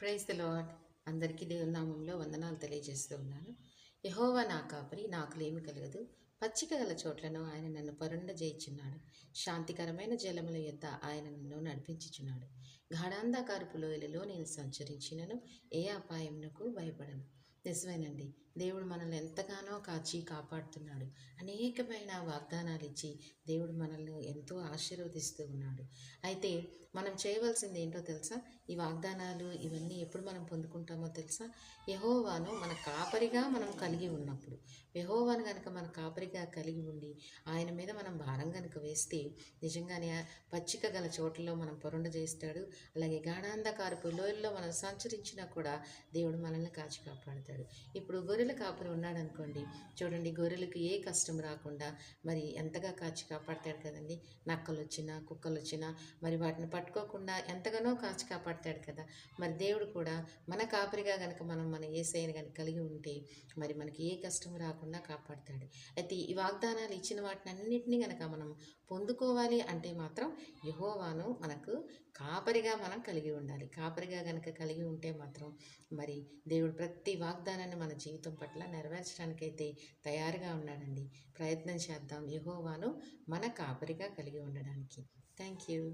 Praise the lord. అందరికీ దేవుని నామంలో వందనాలు తెలియజేస్తూ ఉన్నాను. యెహోవా నా కాపరి, నాకు లేమి కలగదు. పచ్చిక గల చోట్లను ఆయన నన్ను పరుండజేయుచున్నాడు. శాంతికరమైన జలముల యొద్ద ఆయన నన్ను నడిపించుచున్నాడు. గాఢాంధకారపు లోయలలో నేను సంచరించినను ఏ అపాయమునకు భయపడను. నిజమేనండి. దేవుడు మనల్ని ఎంతగానో కాచి కాపాడుతున్నాడు. అనేకమైన వాగ్దానాలు ఇచ్చి దేవుడు మనల్ని ఎంతో ఆశీర్వదిస్తూ ఉన్నాడు. అయితే మనం చేయవలసింది ఏంటో తెలుసా? ఈ వాగ్దానాలు ఇవన్నీ ఎప్పుడు మనం పొందుకుంటామో తెలుసా? యెహోవాను మన కాపరిగా మనం కలిగి ఉన్నప్పుడు. యెహోవాను గనుక మన కాపరిగా కలిగి ఉండి ఆయన మీద మనం భారం గనుక వేస్తే నిజంగానే పచ్చిక గల చోట్లలో మనం చేస్తాడు. అలాగే గాఢాంధకారపు లోయల్లో మనం సంచరించినా కూడా దేవుడు మనల్ని కాచి కాపాడుతాడు. ఇప్పుడు గొర్రెల కాపరి ఉన్నాడు అనుకోండి, చూడండి గొర్రెలకు ఏ కష్టం రాకుండా మరి ఎంతగా కాచి కాపాడతాడు కదండి. నక్కలు వచ్చినా కుక్కలు వచ్చినా మరి వాటిని పట్టుకోకుండా ఎంతగానో కాచి కాపాడతాడు కదా. మరి దేవుడు కూడా మన కాపరిగా గనక మనం మన యేసయ్యను గనక కలిగి ఉంటే మరి మనకి ఏ కష్టం రాకుండా కాపాడతాడు. అయితే ఈ వాగ్దానాలు ఇచ్చిన వాటిని అన్నింటినీ గనక మనం పొందుకోవాలి అంటే మాత్రం యెహోవాను మనకు కాపరిగా మనం కలిగి ఉండాలి. కాపరిగా గనక కలిగి ఉంటే మాత్రం మరి దేవుడు ప్రతి వాగ్దానాన్ని మన జీవితం పట్ల నెరవేర్చడానికైతే తయారుగా ఉన్నాడండి. ప్రయత్నం చేద్దాం యెహోవాను మన కాపరిగా కలిగి ఉండడానికి. Thank you.